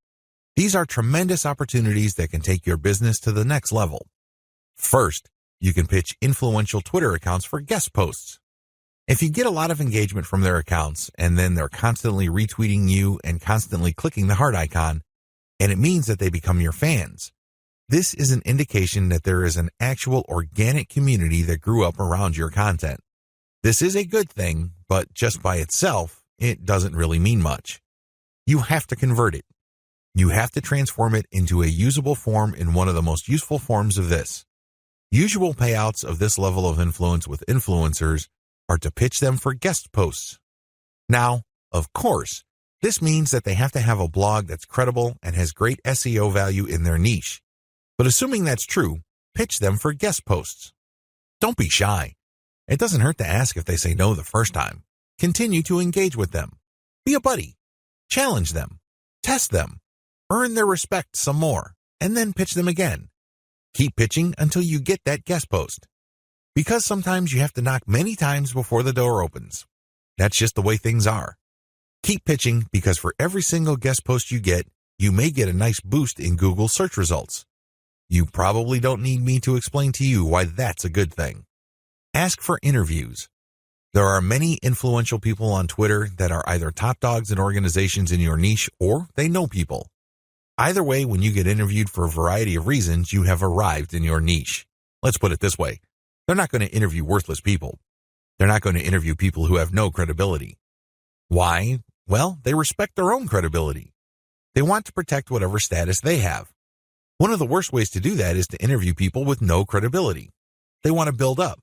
These are tremendous opportunities that can take your business to the next level. First, you can pitch influential Twitter accounts for guest posts. If you get a lot of engagement from their accounts and then they're constantly retweeting you and constantly clicking the heart icon, and it means that they become your fans, this is an indication that there is an actual organic community that grew up around your content. This is a good thing, but just by itself, it doesn't really mean much. You have to convert it. You have to transform it into a usable form in one of the most useful forms of this. Usual payouts of this level of influence with influencers are to pitch them for guest posts. Now, of course, this means that they have to have a blog that's credible and has great SEO value in their niche. But assuming that's true, pitch them for guest posts. Don't be shy. It doesn't hurt to ask if they say no the first time. Continue to engage with them. Be a buddy. Challenge them. Test them. Earn their respect some more, and then pitch them again. Keep pitching until you get that guest post. Because sometimes you have to knock many times before the door opens. That's just the way things are. Keep pitching because for every single guest post you get, you may get a nice boost in Google search results. You probably don't need me to explain to you why that's a good thing. Ask for interviews. There are many influential people on Twitter that are either top dogs in organizations in your niche or they know people. Either way, when you get interviewed for a variety of reasons, you have arrived in your niche. Let's put it this way. They're not going to interview worthless people. They're not going to interview people who have no credibility. Why? Well, they respect their own credibility. They want to protect whatever status they have. One of the worst ways to do that is to interview people with no credibility. They want to build up.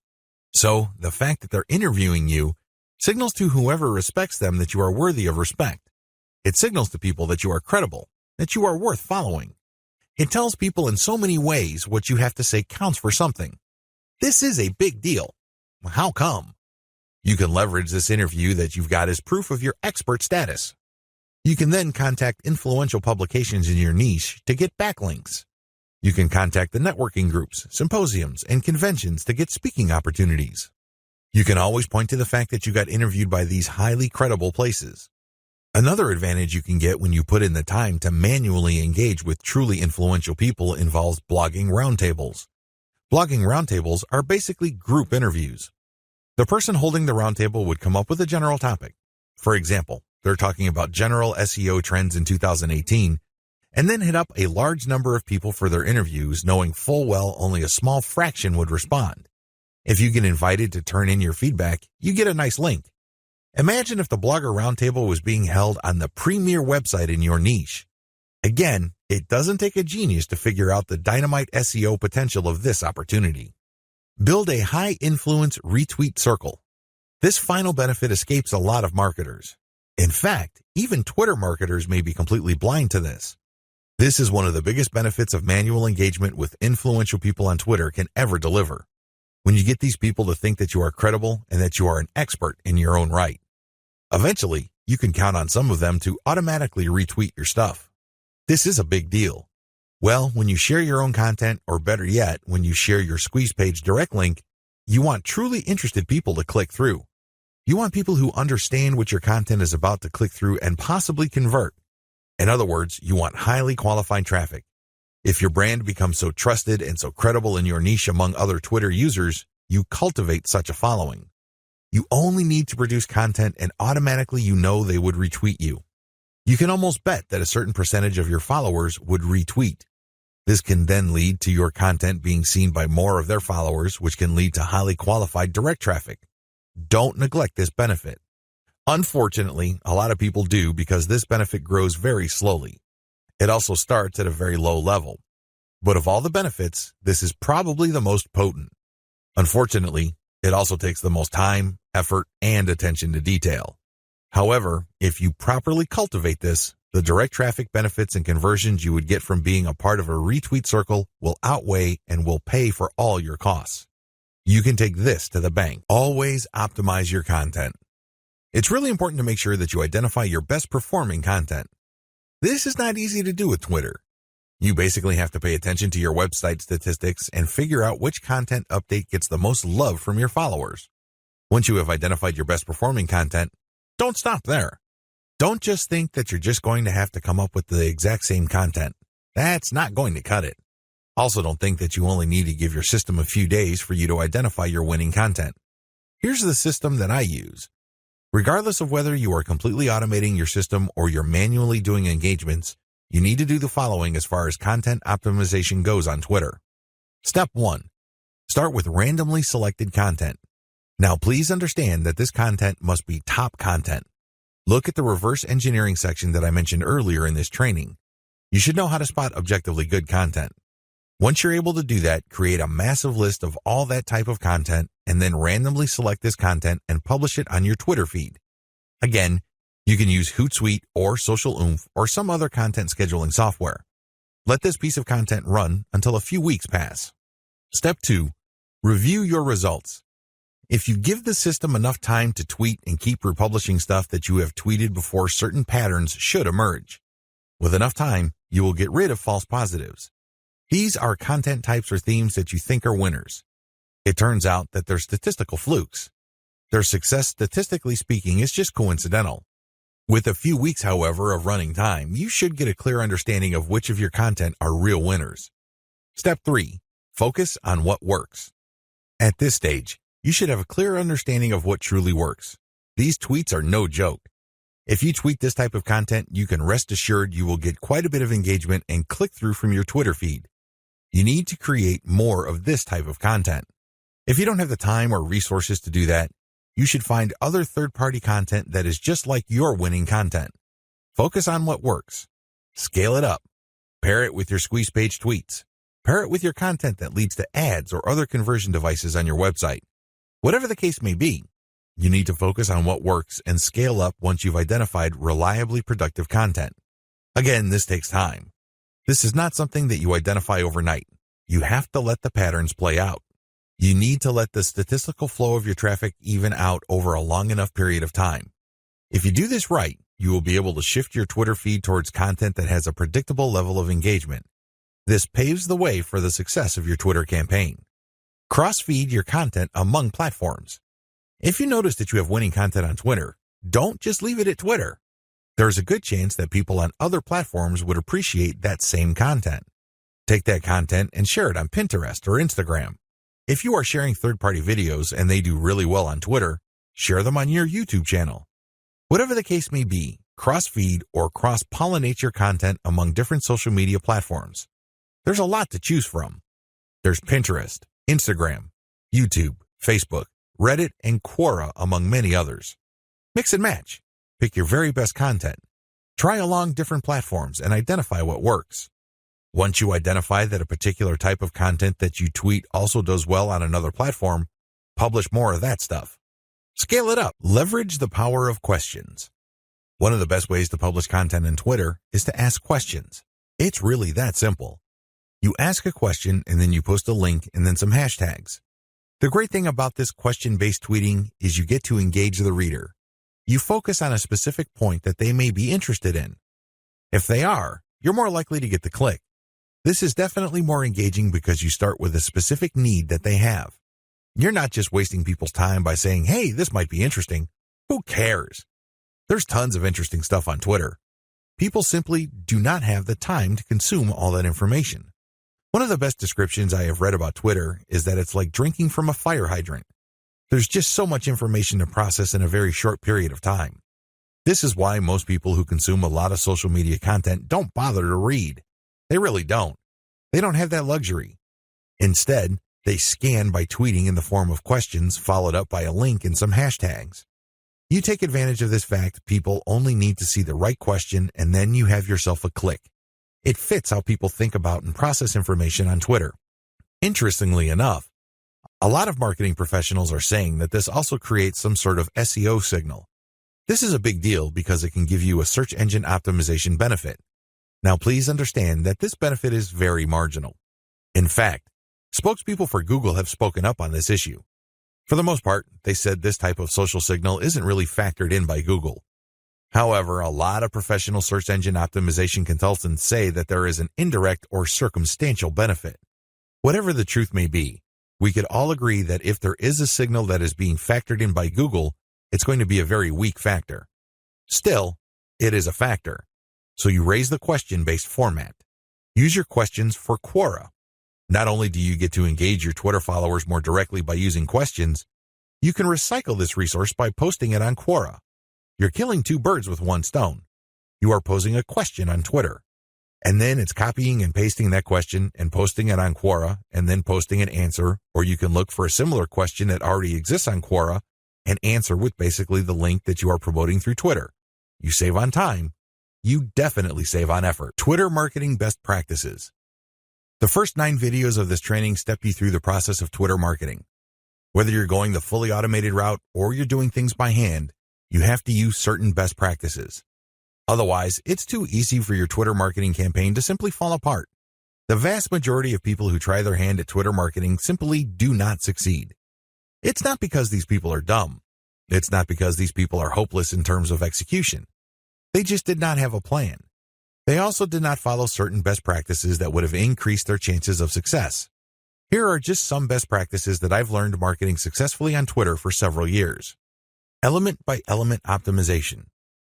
So, the fact that they're interviewing you signals to whoever respects them that you are worthy of respect. It signals to people that you are credible, that you are worth following. It tells people in so many ways what you have to say counts for something. This is a big deal. How come? You can leverage this interview that you've got as proof of your expert status. You can then contact influential publications in your niche to get backlinks. You can contact the networking groups, symposiums, and conventions to get speaking opportunities. You can always point to the fact that you got interviewed by these highly credible places. Another advantage you can get when you put in the time to manually engage with truly influential people involves blogging roundtables. Blogging roundtables are basically group interviews. The person holding the roundtable would come up with a general topic. For example, they're talking about general SEO trends in 2018, and then hit up a large number of people for their interviews, knowing full well only a small fraction would respond. If you get invited to turn in your feedback, you get a nice link. Imagine if the Blogger Roundtable was being held on the premier website in your niche. Again, it doesn't take a genius to figure out the dynamite SEO potential of this opportunity. Build a high-influence retweet circle. This final benefit escapes a lot of marketers. In fact, even Twitter marketers may be completely blind to this. This is one of the biggest benefits of manual engagement with influential people on Twitter can ever deliver. When you get these people to think that you are credible and that you are an expert in your own right. Eventually, you can count on some of them to automatically retweet your stuff. This is a big deal. Well, when you share your own content, or better yet, when you share your squeeze page direct link, you want truly interested people to click through. You want people who understand what your content is about to click through and possibly convert. In other words, you want highly qualified traffic. If your brand becomes so trusted and so credible in your niche among other Twitter users, you cultivate such a following. You only need to produce content and automatically you know they would retweet you. You can almost bet that a certain percentage of your followers would retweet. This can then lead to your content being seen by more of their followers, which can lead to highly qualified direct traffic. Don't neglect this benefit. Unfortunately, a lot of people do because this benefit grows very slowly. It also starts at a very low level. But of all the benefits, this is probably the most potent. Unfortunately, it also takes the most time, effort, and attention to detail. However, if you properly cultivate this, the direct traffic benefits and conversions you would get from being a part of a retweet circle will outweigh and will pay for all your costs. You can take this to the bank. Always optimize your content. It's really important to make sure that you identify your best performing content. This is not easy to do with Twitter. You basically have to pay attention to your website statistics and figure out which content update gets the most love from your followers. Once you have identified your best performing content, don't stop there. Don't just think that you're just going to have to come up with the exact same content. That's not going to cut it. Also, don't think that you only need to give your system a few days for you to identify your winning content. Here's the system that I use. Regardless of whether you are completely automating your system or you're manually doing engagements, you need to do the following as far as content optimization goes on Twitter. Step 1. Start with randomly selected content. Now, please understand that this content must be top content. Look at the reverse engineering section that I mentioned earlier in this training. You should know how to spot objectively good content. Once you're able to do that, create a massive list of all that type of content and then randomly select this content and publish it on your Twitter feed. Again, you can use Hootsuite or Social Oomph or some other content scheduling software. Let this piece of content run until a few weeks pass. Step 2. Review your results. If you give the system enough time to tweet and keep republishing stuff that you have tweeted before, certain patterns should emerge. With enough time, you will get rid of false positives. These are content types or themes that you think are winners. It turns out that they're statistical flukes. Their success, statistically speaking, is just coincidental. With a few weeks, however, of running time, you should get a clear understanding of which of your content are real winners. Step 3. Focus on what works. At this stage, you should have a clear understanding of what truly works. These tweets are no joke. If you tweet this type of content, you can rest assured you will get quite a bit of engagement and click-through from your Twitter feed. You need to create more of this type of content. If you don't have the time or resources to do that, you should find other third-party content that is just like your winning content. Focus on what works. Scale it up. Pair it with your squeeze page tweets. Pair it with your content that leads to ads or other conversion devices on your website. Whatever the case may be, you need to focus on what works and scale up once you've identified reliably productive content. Again, this takes time. This is not something that you identify overnight. You have to let the patterns play out. You need to let the statistical flow of your traffic even out over a long enough period of time. If you do this right, you will be able to shift your Twitter feed towards content that has a predictable level of engagement. This paves the way for the success of your Twitter campaign. Cross-feed your content among platforms. If you notice that you have winning content on Twitter, don't just leave it at Twitter. There's a good chance that people on other platforms would appreciate that same content. Take that content and share it on Pinterest or Instagram. If you are sharing third-party videos and they do really well on Twitter, share them on your YouTube channel. Whatever the case may be, cross-feed or cross-pollinate your content among different social media platforms. There's a lot to choose from. There's Pinterest, Instagram, YouTube, Facebook, Reddit, and Quora, among many others. Mix and match. Pick your very best content. Try along different platforms and identify what works. Once you identify that a particular type of content that you tweet also does well on another platform, publish more of that stuff. Scale it up. Leverage the power of questions. One of the best ways to publish content on Twitter is to ask questions. It's really that simple. You ask a question and then you post a link and then some hashtags. The great thing about this question-based tweeting is you get to engage the reader. You focus on a specific point that they may be interested in. If they are, you're more likely to get the click. This is definitely more engaging because you start with a specific need that they have. You're not just wasting people's time by saying, hey, this might be interesting. Who cares? There's tons of interesting stuff on Twitter. People simply do not have the time to consume all that information. One of the best descriptions I have read about Twitter is that it's like drinking from a fire hydrant. There's just so much information to process in a very short period of time. This is why most people who consume a lot of social media content don't bother to read. They really don't. They don't have that luxury. Instead, they scan by tweeting in the form of questions followed up by a link and some hashtags. You take advantage of this fact. People only need to see the right question and then you have yourself a click. It fits how people think about and process information on Twitter. Interestingly enough, a lot of marketing professionals are saying that this also creates some sort of SEO signal. This is a big deal because it can give you a search engine optimization benefit. Now, please understand that this benefit is very marginal. In fact, spokespeople for Google have spoken up on this issue. For the most part, they said this type of social signal isn't really factored in by Google. However, a lot of professional search engine optimization consultants say that there is an indirect or circumstantial benefit. Whatever the truth may be, we could all agree that if there is a signal that is being factored in by Google, it's going to be a very weak factor. Still, it is a factor. So you raise the question-based format. Use your questions for Quora. Not only do you get to engage your Twitter followers more directly by using questions, you can recycle this resource by posting it on Quora. You're killing two birds with one stone. You are posing a question on Twitter, and then it's copying and pasting that question and posting it on Quora and then posting an answer, or you can look for a similar question that already exists on Quora and answer with basically the link that you are promoting through Twitter. You save on time. You definitely save on effort. Twitter marketing best practices. The first 9 videos of this training step you through the process of Twitter marketing. Whether you're going the fully automated route or you're doing things by hand, you have to use certain best practices. Otherwise, it's too easy for your Twitter marketing campaign to simply fall apart. The vast majority of people who try their hand at Twitter marketing simply do not succeed. It's not because these people are dumb. It's not because these people are hopeless in terms of execution. They just did not have a plan. They also did not follow certain best practices that would have increased their chances of success. Here are just some best practices that I've learned marketing successfully on Twitter for several years. Element by element optimization.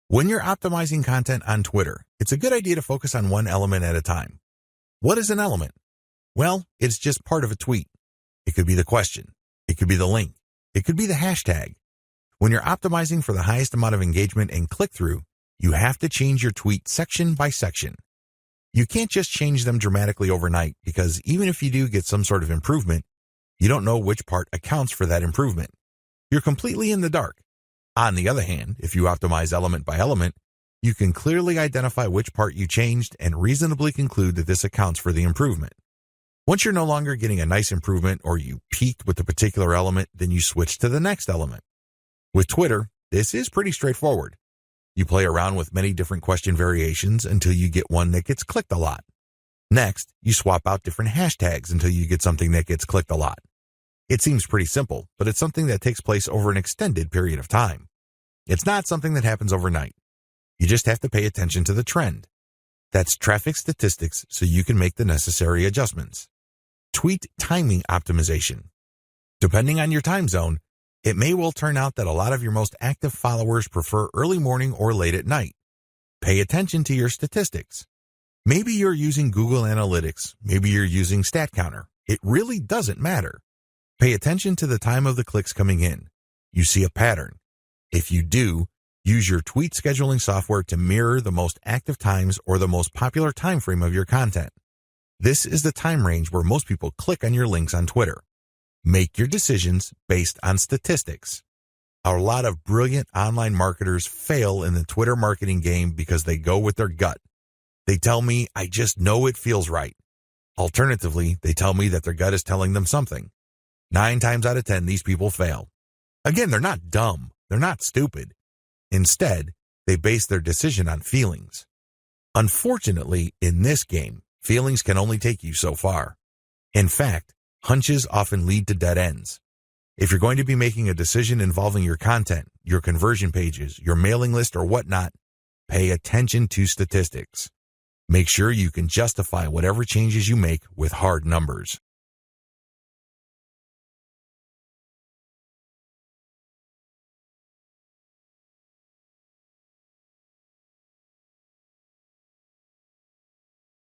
When you're optimizing content on Twitter, it's a good idea to focus on one element at a time. What is an element? Well, it's just part of a tweet. It could be the question. It could be the link. It could be the hashtag. When you're optimizing for the highest amount of engagement and click-through, you have to change your tweet section by section. You can't just change them dramatically overnight because even if you do get some sort of improvement, you don't know which part accounts for that improvement. You're completely in the dark. On the other hand, if you optimize element by element, You can clearly identify which part you changed and reasonably conclude that this accounts for the improvement. Once you're no longer getting a nice improvement or you peaked with a particular element, then you switch to the next element. With Twitter, this is pretty straightforward. You play around with many different question variations until you get one that gets clicked a lot. Next, you swap out different hashtags until you get something that gets clicked a lot. It seems pretty simple, but it's something that takes place over an extended period of time. It's not something that happens overnight. You just have to pay attention to the trend. That's traffic statistics so you can make the necessary adjustments. Tweet timing optimization. Depending on your time zone, it may well turn out that a lot of your most active followers prefer early morning or late at night. Pay attention to your statistics. Maybe you're using Google Analytics. Maybe you're using StatCounter. It really doesn't matter. Pay attention to the time of the clicks coming in. You see a pattern. If you do, use your tweet scheduling software to mirror the most active times or the most popular time frame of your content. This is the time range where most people click on your links on Twitter. Make your decisions based on statistics. A lot of brilliant online marketers fail in the Twitter marketing game because they go with their gut. They tell me, I just know it feels right. Alternatively, they tell me that their gut is telling them something. 9 times out of 10, these people fail. Again, they're not dumb. They're not stupid. Instead, they base their decision on feelings. Unfortunately, in this game, feelings can only take you so far. In fact, hunches often lead to dead ends. If you're going to be making a decision involving your content, your conversion pages, your mailing list, or whatnot, pay attention to statistics. Make sure you can justify whatever changes you make with hard numbers.